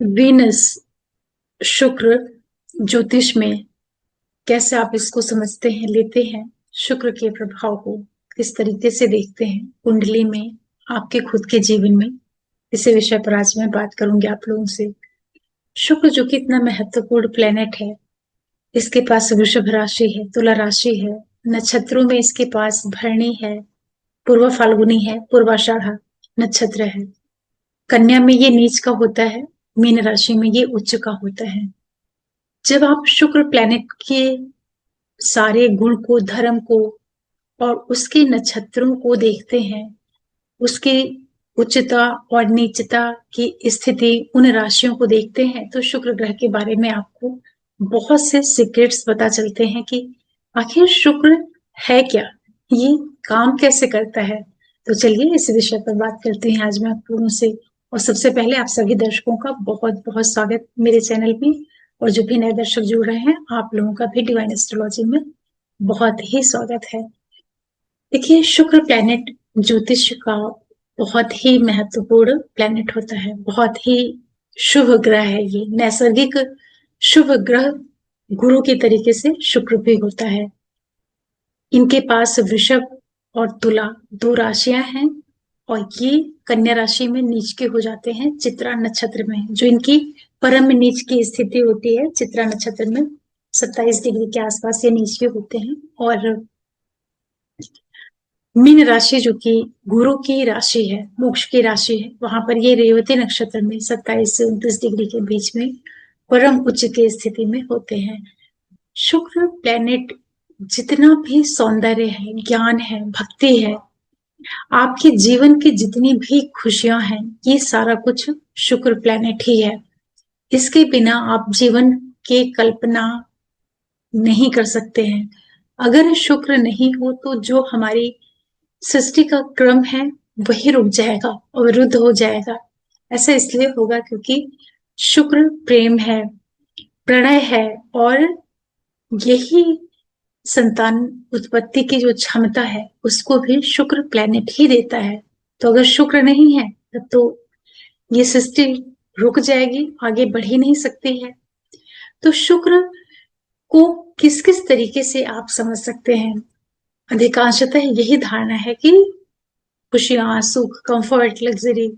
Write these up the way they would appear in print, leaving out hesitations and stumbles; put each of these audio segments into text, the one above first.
Venus, शुक्र, ज्योतिष में कैसे आप इसको समझते हैं, लेते हैं? शुक्र के प्रभाव को किस तरीके से देखते हैं कुंडली में, आपके खुद के जीवन में? इसी विषय पर आज मैं बात करूंगी आप लोगों से। शुक्र जो कि इतना महत्वपूर्ण प्लेनेट है, इसके पास वृषभ राशि है, तुला राशि है, नक्षत्रों में इसके पास भरणी है, पूर्व फाल्गुनी है, पूर्वाषाढ़ा नक्षत्र है। कन्या में ये नीच का होता है, मीन राशि में ये उच्च का होता है। जब आप शुक्र प्लैनेट के सारे गुण को, धर्म को और उसके नक्षत्रों को देखते हैं, उसकी उच्चता और नीचता की स्थिति, उन राशियों को देखते हैं, तो शुक्र ग्रह के बारे में आपको बहुत से सीक्रेट्स पता चलते हैं कि आखिर शुक्र है क्या, ये काम कैसे करता है। तो चलिए इस विषय पर बात करते हैं आज मैं आप लोगों से। और सबसे पहले आप सभी दर्शकों का बहुत बहुत स्वागत मेरे चैनल में, और जो भी नए दर्शक जुड़ रहे हैं, आप लोगों का भी डिवाइन एस्ट्रोलॉजी में बहुत ही स्वागत है। देखिए, शुक्र प्लैनेट ज्योतिष का बहुत ही महत्वपूर्ण प्लैनेट होता है, बहुत ही शुभ ग्रह है। ये नैसर्गिक शुभ ग्रह गुरु के तरीके से शुक्र भी होता है। इनके पास वृषभ और तुला दो राशियां हैं, और ये कन्या राशि में नीच के हो जाते हैं चित्रा नक्षत्र में, जो इनकी परम नीच की स्थिति होती है। चित्रा नक्षत्र में 27 डिग्री के आसपास ये नीच के होते हैं। और मीन राशि जो कि गुरु की राशि है, मोक्ष की राशि है, वहां पर ये रेवती नक्षत्र में 27 से 29 डिग्री के बीच में परम उच्च की स्थिति में होते हैं। शुक्र प्लेनेट जितना भी सौंदर्य है, ज्ञान है, भक्ति है, आपके जीवन की जितनी भी खुशियां हैं, ये सारा कुछ शुक्र प्लेनेट ही है। इसके बिना आप जीवन की कल्पना नहीं कर सकते हैं। अगर शुक्र नहीं हो तो जो हमारी सृष्टि का क्रम है वही रुक जाएगा, अवरुद्ध हो जाएगा। ऐसा इसलिए होगा क्योंकि शुक्र प्रेम है, प्रणय है, और यही संतान उत्पत्ति की जो क्षमता है उसको भी शुक्र प्लेनेट ही देता है। तो अगर शुक्र नहीं है तब तो ये सृष्टि रुक जाएगी, आगे बढ़ ही नहीं सकती है। तो शुक्र को किस किस तरीके से आप समझ सकते हैं? अधिकांशतः यही धारणा है कि खुशियां, सुख, कंफर्ट, लग्जरी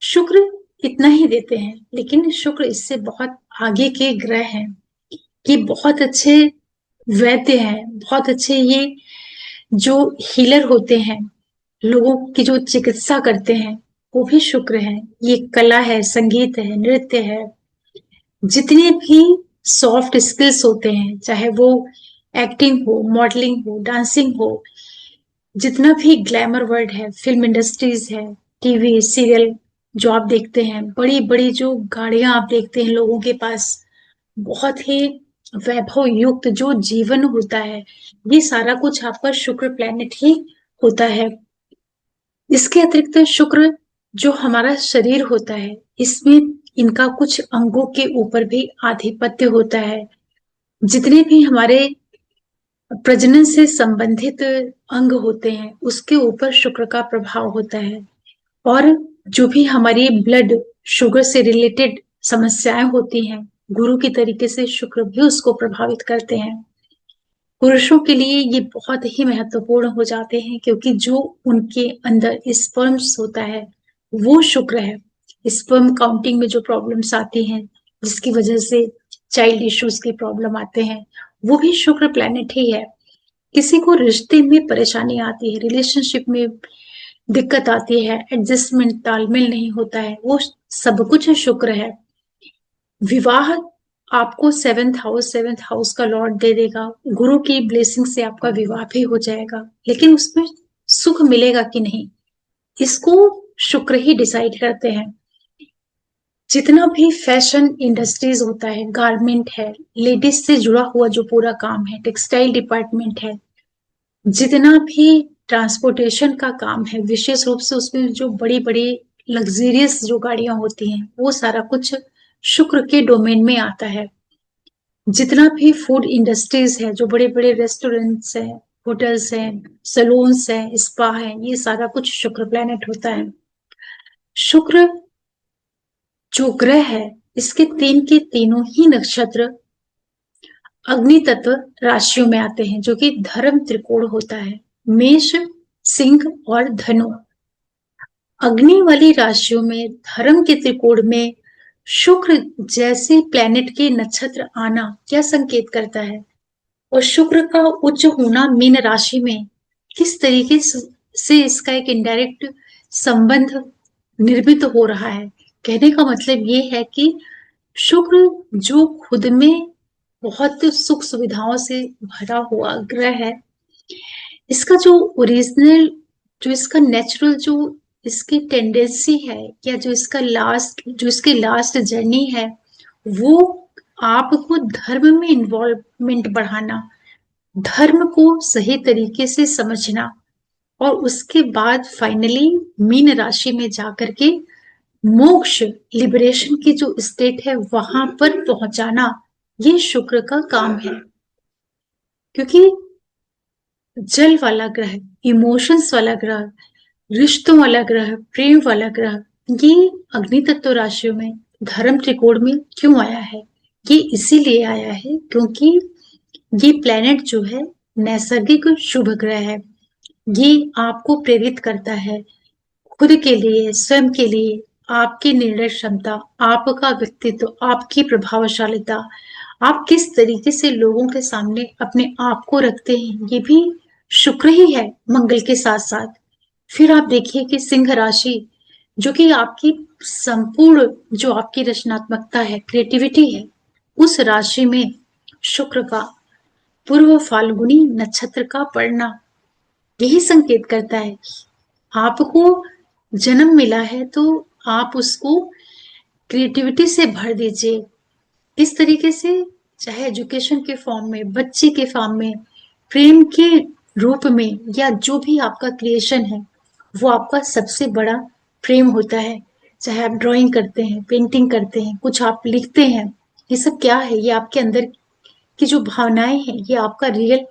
शुक्र इतना ही देते हैं, लेकिन शुक्र इससे बहुत आगे के ग्रह हैं। ये बहुत अच्छे वैद्य हैं, बहुत अच्छे ये जो हीलर होते हैं, लोगों की जो चिकित्सा करते हैं, वो भी शुक्र है। ये कला है, संगीत है, नृत्य है, जितने भी सॉफ्ट स्किल्स होते हैं, चाहे वो एक्टिंग हो, मॉडलिंग हो, डांसिंग हो, जितना भी ग्लैमर वर्ड है, फिल्म इंडस्ट्रीज है, टीवी सीरियल जो आप देखते हैं, बड़ी बड़ी जो गाड़ियां आप देखते हैं लोगों के पास, बहुत ही वैभव युक्त जो जीवन होता है, ये सारा कुछ आपका शुक्र प्लेनेट ही होता है। इसके अतिरिक्त शुक्र जो हमारा शरीर होता है, इसमें इनका कुछ अंगों के ऊपर भी आधिपत्य होता है। जितने भी हमारे प्रजनन से संबंधित अंग होते हैं, उसके ऊपर शुक्र का प्रभाव होता है। और जो भी हमारी ब्लड शुगर से रिलेटेड समस्याएं होती हैं, गुरु की तरीके से शुक्र भी उसको प्रभावित करते हैं। पुरुषों के लिए ये बहुत ही महत्वपूर्ण हो जाते हैं, क्योंकि जो उनके अंदर स्पर्म्स होता है वो शुक्र है। स्पर्म काउंटिंग में जो प्रॉब्लम्स आती हैं, जिसकी वजह से चाइल्ड इश्यूज की प्रॉब्लम आते हैं, वो भी शुक्र प्लेनेट ही है। किसी को रिश्ते में परेशानी आती है, रिलेशनशिप में दिक्कत आती है, एडजस्टमेंट, तालमेल नहीं होता है, वो सब कुछ शुक्र है। विवाह आपको सेवेंथ हाउस का लॉर्ड दे देगा, गुरु की ब्लेसिंग से आपका विवाह भी हो जाएगा, लेकिन उसमें सुख मिलेगा कि नहीं, इसको शुक्र ही डिसाइड करते हैं। जितना भी फैशन इंडस्ट्रीज होता है, गारमेंट है, लेडीज से जुड़ा हुआ जो पूरा काम है, टेक्सटाइल डिपार्टमेंट है, जितना भी ट्रांसपोर्टेशन का काम है, विशेष रूप से उसमें जो बड़ी बड़ी लग्जरियस जो गाड़ियां होती हैं, वो सारा कुछ शुक्र के डोमेन में आता है। जितना भी फूड इंडस्ट्रीज है, जो बड़े बड़े रेस्टोरेंट्स हैं, होटल्स हैं, सलून्स हैं, स्पा है, ये सारा कुछ शुक्र प्लेनेट होता है। शुक्र जो ग्रह है इसके तीन के तीनों ही नक्षत्र अग्नि तत्व राशियों में आते हैं, जो कि धर्म त्रिकोण होता है, मेष, सिंह और धनु। अग्नि वाली राशियों में धर्म के त्रिकोण में शुक्र जैसे प्लैनेट के नक्षत्र आना क्या संकेत करता है, और शुक्र का उच्च होना मीन राशि में किस तरीके से इसका एक इनडायरेक्ट संबंध निर्मित हो रहा है। कहने का मतलब ये है कि शुक्र जो खुद में बहुत सुख सुविधाओं से भरा हुआ ग्रह है, इसका जो ओरिजिनल, जो इसका नेचुरल, जो इसकी टेंडेंसी है, या जो इसकी लास्ट जर्नी है, वो आपको धर्म में इन्वॉल्वमेंट बढ़ाना, धर्म को सही तरीके से समझना, और उसके बाद फाइनली मीन राशि में जाकर के मोक्ष, लिबरेशन की जो स्टेट है वहां पर पहुंचाना, ये शुक्र का काम है। क्योंकि जल वाला ग्रह, इमोशंस वाला ग्रह, रिश्तों वाला ग्रह, प्रेम वाला ग्रह, ये अग्नि तत्व राशियों में धर्म त्रिकोण में क्यों आया है? ये इसीलिए आया है क्योंकि ये प्लेनेट जो है नैसर्गिक शुभ ग्रह है। ये आपको प्रेरित करता है खुद के लिए, स्वयं के लिए, आपकी निर्णय क्षमता, आपका व्यक्तित्व, आपकी प्रभावशालिता, आप किस तरीके से लोगों के सामने अपने आप को रखते हैं, ये भी शुक्र ही है मंगल के साथ साथ। फिर आप देखिए कि सिंह राशि, जो कि आपकी संपूर्ण, जो आपकी रचनात्मकता है, क्रिएटिविटी है, उस राशि में शुक्र का पूर्व फाल्गुनी नक्षत्र का पड़ना यही संकेत करता है आपको जन्म मिला है तो आप उसको क्रिएटिविटी से भर दीजिए। इस तरीके से, चाहे एजुकेशन के फॉर्म में, बच्चे के फॉर्म में, प्रेम के रूप में, या जो भी आपका क्रिएशन है वो आपका सबसे बड़ा प्रेम होता है। चाहे आप ड्राइंग करते हैं, पेंटिंग करते हैं, कुछ आप लिखते हैं, ये सब क्या है? ये आपके अंदर की जो भावनाएं हैं, ये आपका रियल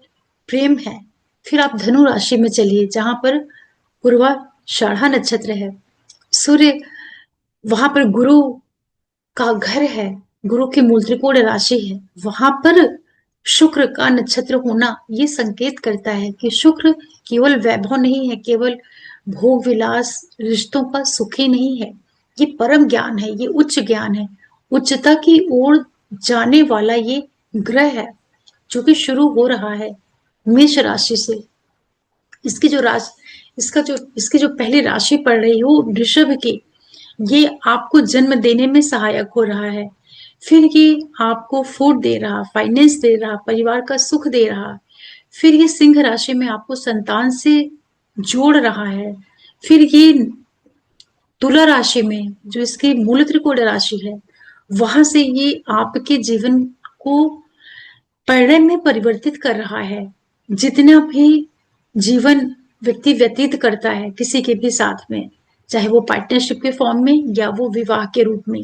प्रेम है। फिर आप धनु राशि में चलिए, जहां पर पूर्वाषाढ़ा नक्षत्र है, सूर्य, वहां पर गुरु का घर है, गुरु की मूल त्रिकोण राशि है, वहां पर शुक्र का नक्षत्र होना ये संकेत करता है कि शुक्र केवल वैभव नहीं है, केवल भोग विलास, रिश्तों का सुख ही नहीं है, ये परम ज्ञान है, ये उच्च ज्ञान है, उच्चता की ओर जाने वाला ये ग्रह है, जो कि शुरू हो रहा है मेष राशि से। इसकी जो इसकी जो पहली राशि पड़ रही है वो वृषभ की, ये आपको जन्म देने में सहायक हो रहा है। फिर ये आपको फूड दे रहा, फाइनेंस दे रहा, परिवार का सुख दे रहा। फिर ये सिंह राशि में आपको संतान से जोड़ रहा है। फिर ये तुला राशि में, जो इसकी मूल त्रिकोण राशि है, वहां से ये आपके जीवन को परिणय में परिवर्तित कर रहा है। जितना भी जीवन व्यक्ति व्यतीत करता है किसी के भी साथ में, चाहे वो पार्टनरशिप के फॉर्म में या वो विवाह के रूप में,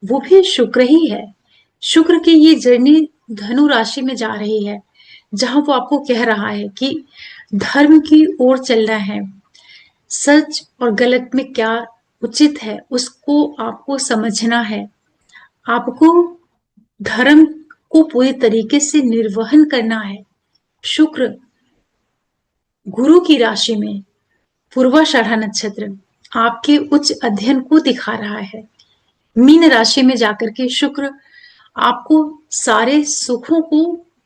वो भी शुक्र ही है। शुक्र की ये जर्नी धनु राशि में जा रही है, जहां वो आपको कह रहा है कि धर्म की ओर चलना है, सच और गलत में क्या उचित है उसको आपको समझना है, आपको धर्म को पूरी तरीके से निर्वहन करना है। शुक्र गुरु की राशि में पूर्वाषाढ़ा नक्षत्र आपके उच्च अध्ययन को दिखा रहा है। मीन राशि में जाकर के शुक्र आपको सारे सुखों को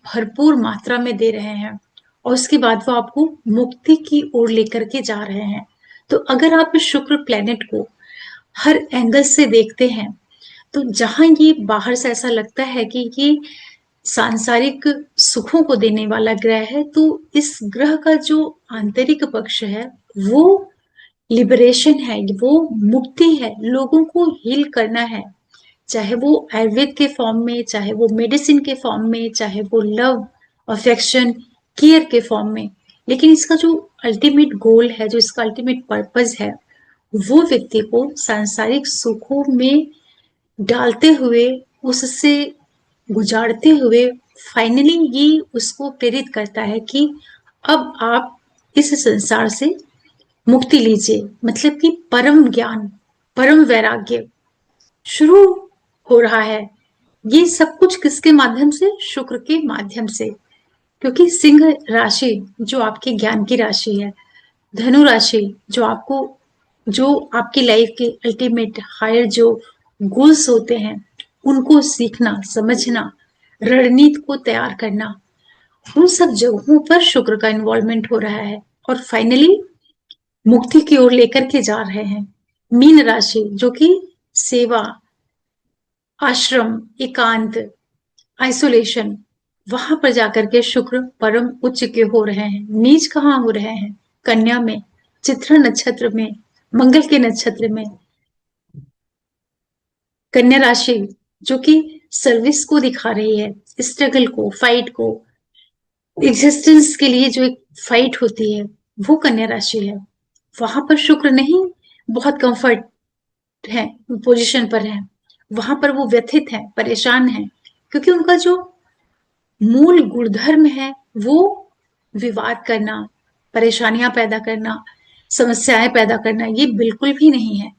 भरपूर मात्रा में दे रहे हैं, और उसके बाद वो आपको मुक्ति की ओर लेकर के जा रहे हैं। तो अगर आप शुक्र प्लेनेट को हर एंगल से देखते हैं, तो जहां ये बाहर से ऐसा लगता है कि ये सांसारिक सुखों को देने वाला ग्रह है, तो इस ग्रह का जो आंतरिक पक्ष है वो लिबरेशन है, वो मुक्ति है, लोगों को हील करना है, चाहे वो आयुर्वेद के फॉर्म में, चाहे वो मेडिसिन के फॉर्म में, चाहे वो लव, अफेक्शन, केयर के फॉर्म में। लेकिन इसका जो अल्टीमेट गोल है, जो इसका अल्टीमेट पर्पस है, वो व्यक्ति को सांसारिक सुखों में डालते हुए, उससे गुजारते हुए, फाइनली ये उसको प्रेरित करता है कि अब आप इस संसार से मुक्ति लीजिए, मतलब कि परम ज्ञान, परम वैराग्य शुरू हो रहा है। ये सब कुछ किसके माध्यम से? शुक्र के माध्यम से। क्योंकि सिंह राशि जो आपके ज्ञान की राशि है, धनु राशि जो आपकी लाइफ के अल्टीमेट हायर जो गोल्स होते हैं उनको सीखना, समझना, रणनीति को तैयार करना, उन सब जगहों पर शुक्र का इन्वॉल्वमेंट हो रहा है और फाइनली मुक्ति की ओर लेकर के जा रहे हैं। मीन राशि जो कि सेवा, आश्रम, एकांत, आइसोलेशन, वहां पर जाकर के शुक्र परम उच्च के हो रहे हैं। नीच कहाँ हो रहे हैं? कन्या में, चित्रा नक्षत्र में, मंगल के नक्षत्र में। कन्या राशि जो कि सर्विस को दिखा रही है, स्ट्रगल को, फाइट को, एग्जिस्टेंस के लिए जो एक फाइट होती है वो कन्या राशि है। वहां पर शुक्र नहीं बहुत कंफर्ट है, पोजीशन पर है, वहां पर वो व्यथित है, परेशान है, क्योंकि उनका जो मूल गुणधर्म है वो विवाद करना, परेशानियां पैदा करना, समस्याएं पैदा करना, ये बिल्कुल भी नहीं है।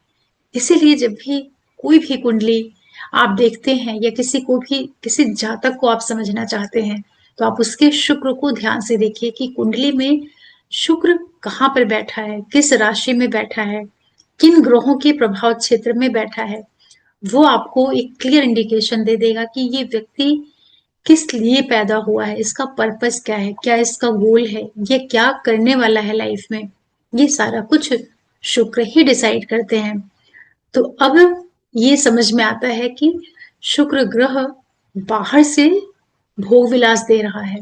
इसीलिए जब भी कोई भी कुंडली आप देखते हैं या किसी को भी, किसी जातक को आप समझना चाहते हैं तो आप उसके शुक्र को ध्यान से देखिए कि कुंडली में शुक्र कहाँ पर बैठा है, किस राशि में बैठा है, किन ग्रहों के प्रभाव क्षेत्र में बैठा है। वो आपको एक क्लियर इंडिकेशन दे देगा कि ये व्यक्ति किस लिए पैदा हुआ है, इसका पर्पस क्या है, क्या इसका गोल है, ये क्या करने वाला है लाइफ में। ये सारा कुछ शुक्र ही डिसाइड करते हैं। तो अब ये समझ में आता है कि शुक्र ग्रह बाहर से भोग विलास दे रहा है,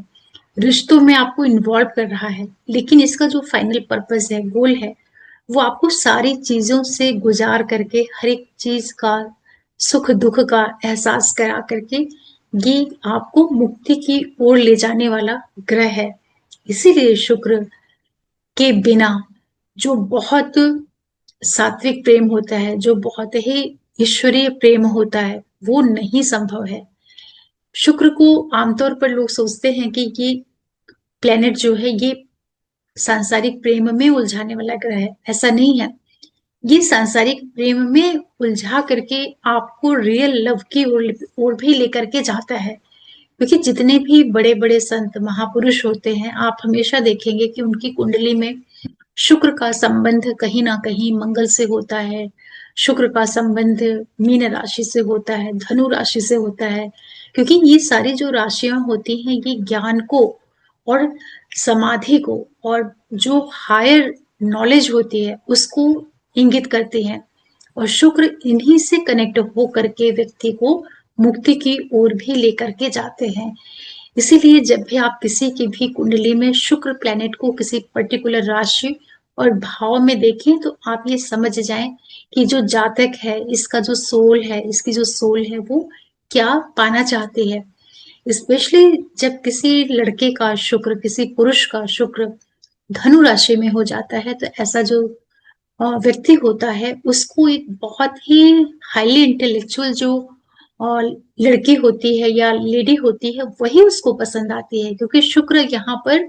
रिश्तों में आपको इन्वॉल्व कर रहा है, लेकिन इसका जो फाइनल पर्पस है, गोल है, वो आपको सारी चीजों से गुजार करके, हर एक चीज का सुख दुख का एहसास करा करके ये आपको मुक्ति की ओर ले जाने वाला ग्रह है। इसीलिए शुक्र के बिना जो बहुत सात्विक प्रेम होता है, जो बहुत ही ईश्वरीय प्रेम होता है, वो नहीं संभव है। शुक्र को आमतौर पर लोग सोचते हैं कि ये प्लेनेट जो है ये सांसारिक प्रेम में उलझाने वाला ग्रह है। ऐसा नहीं है। ये सांसारिक प्रेम में उलझा करके आपको रियल लव की ओर भी लेकर के जाता है। क्योंकि जितने भी बड़े बड़े संत महापुरुष होते हैं, आप हमेशा देखेंगे कि उनकी कुंडली में शुक्र का संबंध कहीं ना कहीं मंगल से होता है, शुक्र का संबंध मीन राशि से होता है, धनु राशि से होता है। क्योंकि ये सारी जो राशियां होती हैं ये ज्ञान को और समाधि को और जो हायर नॉलेज होती है उसको इंगित करती हैं। और शुक्र इन्हीं से कनेक्ट हो करके व्यक्ति को मुक्ति की ओर भी लेकर के जाते हैं। इसीलिए जब भी आप किसी की भी कुंडली में शुक्र प्लैनेट को किसी पर्टिकुलर राशि और भाव में देखें तो आप ये समझ जाएं कि जो जातक है, इसका जो सोल है, इसकी जो सोल है वो क्या पाना चाहती है। स्पेशली जब किसी लड़के का शुक्र, किसी पुरुष का शुक्र धनु राशि में हो जाता है तो ऐसा जो व्यक्ति होता है उसको एक बहुत ही हाईली इंटेलेक्चुअल जो लड़की होती है या लेडी होती है वही उसको पसंद आती है। क्योंकि शुक्र यहाँ पर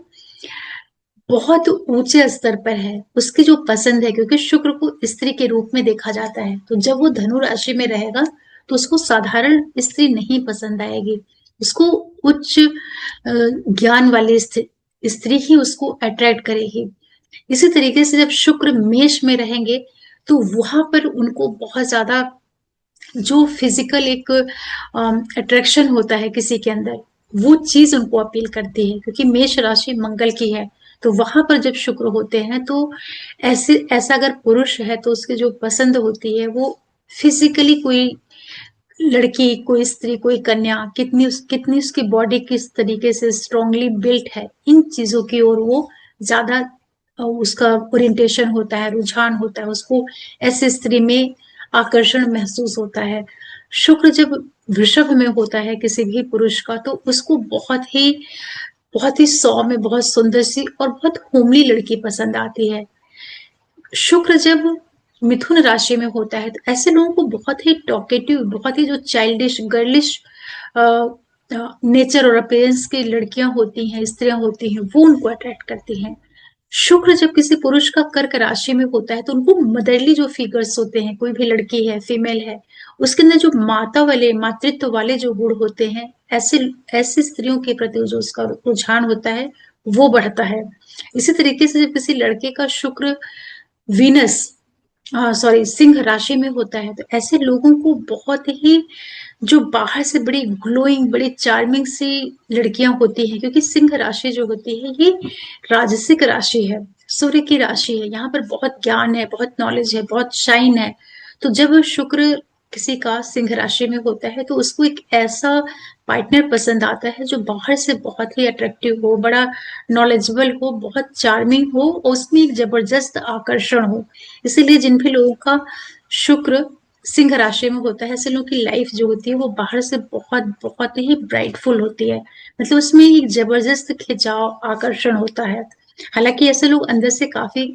बहुत ऊंचे स्तर पर है, उसकी जो पसंद है, क्योंकि शुक्र को स्त्री के रूप में देखा जाता है, तो जब वो धनु राशि में रहेगा तो उसको साधारण स्त्री नहीं पसंद आएगी, उसको उच्च ज्ञान वाली स्त्री ही उसको अट्रैक्ट करेगी। इसी तरीके से जब शुक्र मेष में रहेंगे तो वहां पर उनको बहुत ज्यादा जो फिजिकल एक अट्रैक्शन होता है किसी के अंदर, वो चीज उनको अपील करती है। क्योंकि मेष राशि मंगल की है, तो वहां पर जब शुक्र होते हैं तो ऐसा अगर पुरुष है तो उसकी जो पसंद होती है वो फिजिकली कोई लड़की, कोई स्त्री, कोई कन्या कितनी उसकी बॉडी किस तरीके से स्ट्रांगली बिल्ट है, इन चीजों की ओर वो ज्यादा उसका ओरिएंटेशन होता है, रुझान होता है, उसको ऐसे स्त्री में आकर्षण महसूस होता है। शुक्र जब वृषभ में होता है किसी भी पुरुष का तो उसको बहुत ही सौम्य, बहुत सुंदर सी और बहुत होमली लड़की पसंद आती है। शुक्र जब मिथुन राशि में होता है तो ऐसे लोगों को बहुत ही टॉकेटिव, बहुत ही जो चाइल्डिश, गर्लिश नेचर और अपीयरेंस की लड़कियां होती हैं, स्त्रियां होती हैं, वो उनको अट्रैक्ट करती हैं। शुक्र जब किसी पुरुष का कर्क राशि में होता है तो उनको मदरली जो फिगर्स होते हैं, कोई भी लड़की है, फीमेल है, उसके अंदर जो माता वाले, मातृत्व वाले जो गुण होते हैं, ऐसे ऐसी स्त्रियों के प्रति जो उसका रुझान होता है वो बढ़ता है। इसी तरीके से जब किसी लड़के का शुक्र वीनस सॉरी सिंह राशि में होता है तो ऐसे लोगों को बहुत ही जो बाहर से बड़ी ग्लोइंग, बड़ी चार्मिंग सी लड़कियां होती हैं, क्योंकि सिंह राशि जो होती है ये राजसिक राशि है, सूर्य की राशि है। यहाँ पर बहुत ज्ञान है, बहुत नॉलेज है, बहुत शाइन है। तो जब शुक्र किसी का सिंह राशि में होता है तो उसको एक ऐसा पार्टनर पसंद आता है जो बाहर से बहुत ही अट्रैक्टिव हो, बड़ा नॉलेजेबल हो, बहुत चार्मिंग हो और उसमें एक जबरदस्त आकर्षण हो। इसीलिए जिन भी लोगों का शुक्र सिंह राशि में होता है, ऐसे लोगों की लाइफ जो होती है वो बाहर से बहुत बहुत ही ब्राइटफुल होती है, मतलब उसमें एक जबरदस्त खिंचाव, आकर्षण होता है। हालांकि ऐसे लोग अंदर से काफी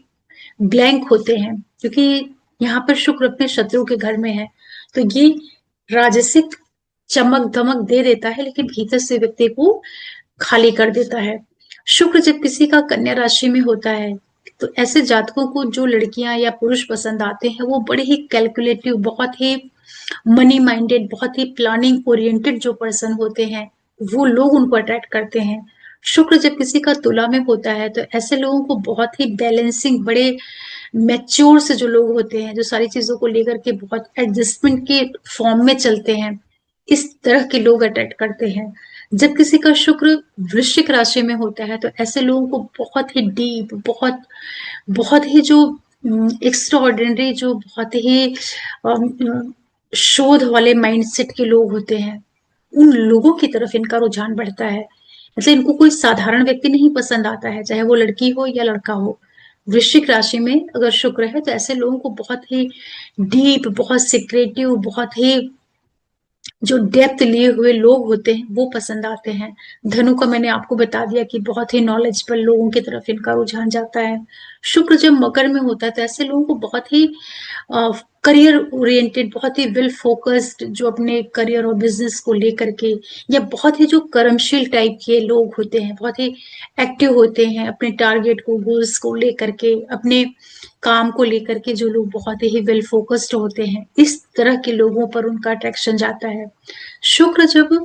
ब्लैंक होते हैं, क्योंकि यहाँ पर शुक्र अपने शत्रु के घर में है, तो ये राजसिक चमक धमक दे देता है लेकिन भीतर से व्यक्ति को खाली कर देता है। शुक्र जब किसी का कन्या राशि में होता है तो ऐसे जातकों को जो लड़कियां या पुरुष पसंद आते हैं वो बड़े ही कैलकुलेटिव, बहुत ही मनी माइंडेड, बहुत ही प्लानिंग ओरिएंटेड जो पर्सन होते हैं वो लोग उनको अट्रैक्ट करते हैं। शुक्र जब किसी का तुला में होता है तो ऐसे लोगों को बहुत ही बैलेंसिंग, बड़े मैच्योर से जो लोग होते हैं, जो सारी चीजों को लेकर के बहुत एडजस्टमेंट के फॉर्म में चलते हैं, इस तरह के लोग अट्रैक्ट करते हैं। जब किसी का शुक्र वृश्चिक राशि में होता है तो ऐसे लोगों को बहुत ही डीप, बहुत बहुत ही जो एक्स्ट्रा ऑर्डिनरी, जो बहुत ही शोध वाले माइंडसेट के लोग होते हैं, उन लोगों की तरफ इनका रुझान बढ़ता है। मतलब इनको कोई साधारण व्यक्ति नहीं पसंद आता है, चाहे वो लड़की हो या लड़का हो। वृश्चिक राशि में अगर शुक्र है तो ऐसे लोगों को बहुत ही डीप, बहुत सीक्रेटिव, बहुत ही जो डेप्थ लिए हुए लोग होते हैं वो पसंद आते हैं। धनु का मैंने आपको बता दिया कि बहुत ही नॉलेजेबल लोगों की तरफ इनका रुझान जाता है। शुक्र जब मकर में होता है तो ऐसे लोगों को बहुत ही करियर ओरिएंटेड, बहुत ही वेल फोकस्ड, जो अपने करियर और बिजनेस को लेकर के, या बहुत ही जो कर्मशील टाइप के लोग होते हैं, बहुत ही एक्टिव होते हैं अपने टारगेट को, गोल्स को लेकर के, अपने काम को लेकर के, जो लोग बहुत ही वेल फोकस्ड होते हैं, इस तरह के लोगों पर उनका अट्रैक्शन जाता है। शुक्र जब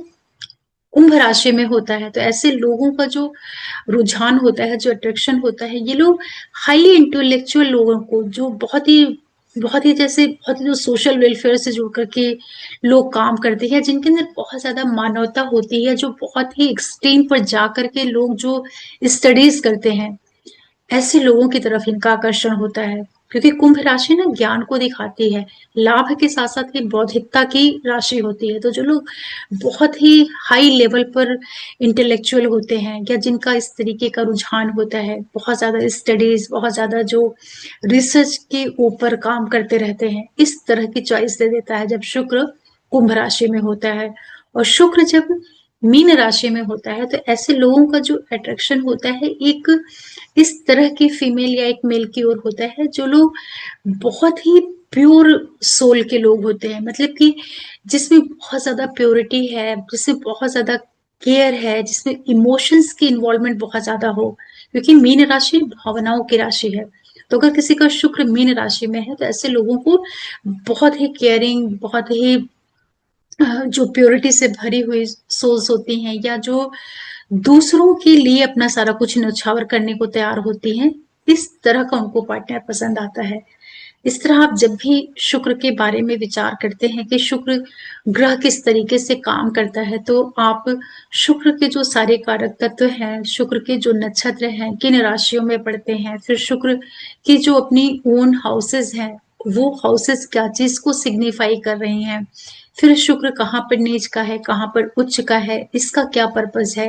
कुंभ राशि में होता है तो ऐसे लोगों का जो रुझान होता है, जो अट्रैक्शन होता है, ये लोग हाईली इंटेलेक्चुअल लोगों को, जो बहुत ही जैसे बहुत ही जो सोशल वेलफेयर से जुड़ करके लोग काम करते हैं, जिनके अंदर बहुत ज्यादा मानवता होती है, जो बहुत ही एक्सट्रीम पर जा करके लोग जो स्टडीज करते हैं, ऐसे लोगों की तरफ इनका आकर्षण होता है। क्योंकि कुंभ राशि ना ज्ञान को दिखाती है, लाभ के साथ साथ ही बौद्धिकता की राशि होती है। तो जो लोग बहुत ही हाई लेवल पर इंटेलेक्चुअल होते हैं, या जिनका इस तरीके का रुझान होता है, बहुत ज्यादा स्टडीज, बहुत ज्यादा जो रिसर्च के ऊपर काम करते रहते हैं, इस तरह की चॉइस दे देता है जब शुक्र कुंभ राशि में होता है। और शुक्र जब मीन राशि में होता है तो ऐसे लोगों का जो अट्रैक्शन होता है एक इस तरह की फीमेल या एक मेल की ओर होता है, जो लोग बहुत ही प्योर सोल के लोग होते हैं, मतलब कि जिसमें बहुत ज्यादा प्योरिटी है, जिसमें बहुत ज्यादा केयर है, जिसमें इमोशंस की इन्वॉल्वमेंट बहुत ज्यादा हो। क्योंकि मीन राशि भावनाओं की राशि है, तो अगर किसी का शुक्र मीन राशि में है तो ऐसे लोगों को बहुत ही केयरिंग, बहुत ही जो प्योरिटी से भरी हुई सोल्स होती हैं, या जो दूसरों के लिए अपना सारा कुछ न्यौछावर करने को तैयार होती हैं, इस तरह का उनको पार्टनर पसंद आता है। इस तरह आप जब भी शुक्र के बारे में विचार करते हैं कि शुक्र ग्रह किस तरीके से काम करता है, तो आप शुक्र के जो सारे कारक तत्व हैं, शुक्र के जो नक्षत्र हैं, किन राशियों में पड़ते हैं, फिर शुक्र की जो अपनी ओन हाउसेस हैं, वो हाउसेस क्या चीज को सिग्निफाई कर रही हैं, फिर शुक्र कहाँ पर नीच का है, कहाँ पर उच्च का है, इसका क्या पर्पज है,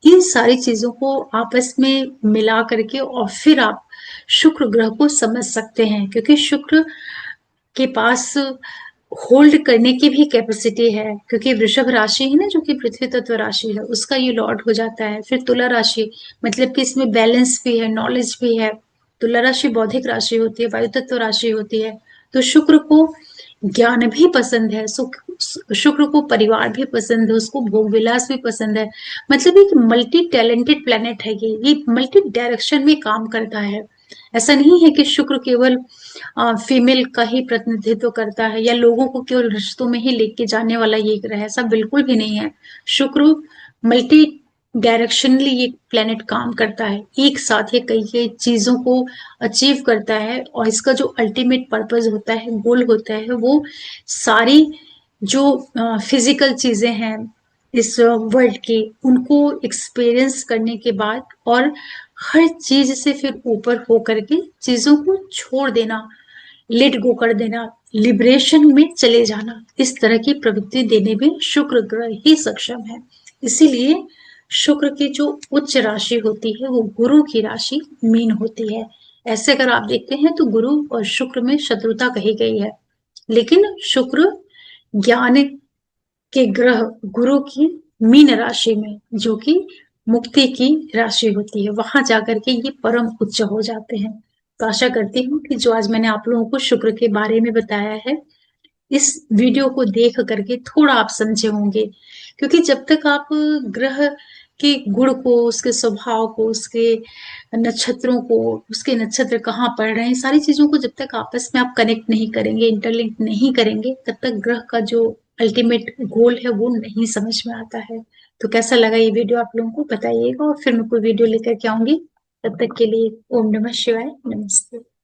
इन सारी चीजों को आपस में मिला करके और फिर आप शुक्र ग्रह को समझ सकते हैं। क्योंकि शुक्र के पास होल्ड करने की भी कैपेसिटी है, क्योंकि वृषभ राशि है ना, जो कि पृथ्वी तत्व राशि है, उसका ये लॉर्ड हो जाता है। फिर तुला राशि, मतलब कि इसमें बैलेंस भी है, नॉलेज भी है। तुला राशि बौद्धिक राशि होती है, वायु तत्व राशि होती है। तो शुक्र को ज्ञान भी पसंद है, शुक्र को परिवार भी पसंद है, उसको भोग विलास भी पसंद है। मतलब एक मल्टी टैलेंटेड प्लेनेट है ये मल्टी डायरेक्शन में काम करता है। ऐसा नहीं है कि शुक्र केवल फीमेल का ही प्रतिनिधित्व करता है या लोगों को केवल रिश्तों में ही लेके जाने वाला ये ग्रह है, ऐसा बिल्कुल भी नहीं है। शुक्र मल्टी डायरेक्शनली ये प्लेनेट काम करता है, एक साथ ये कई कई चीजों को अचीव करता है और इसका जो अल्टीमेट पर्पज होता है, गोल होता है, वो सारी जो फिजिकल चीजें हैं इस वर्ल्ड की, उनको एक्सपीरियंस करने के बाद और हर चीज से फिर ऊपर होकर के चीजों को छोड़ देना, लेट गो कर देना, लिबरेशन में चले जाना, इस तरह की प्रवृत्ति देने में शुक्र ग्रह ही सक्षम है। इसीलिए शुक्र की जो उच्च राशि होती है वो गुरु की राशि मीन होती है। ऐसे अगर आप देखते हैं तो गुरु और शुक्र में शत्रुता कही गई है, लेकिन शुक्र ज्ञान के ग्रह गुरु की मीन राशि में, जो कि मुक्ति की राशि होती है, वहां जाकर के ये परम उच्च हो जाते हैं। तो आशा करती हूँ कि जो आज मैंने आप लोगों को शुक्र के बारे में बताया है, इस वीडियो को देख करके थोड़ा आप समझे होंगे, क्योंकि जब तक आप ग्रह के गुण को, उसके स्वभाव को, उसके नक्षत्रों को, उसके नक्षत्र कहाँ पड़ रहे हैं, सारी चीजों को जब तक आपस में आप कनेक्ट नहीं करेंगे, इंटरलिंक नहीं करेंगे, तब तक ग्रह का जो अल्टीमेट गोल है वो नहीं समझ में आता है। तो कैसा लगा ये वीडियो आप लोगों को बताइएगा, और फिर मैं कोई वीडियो लेकर के आऊंगी। तब तक के लिए ओम नमः शिवाय, नमस्ते।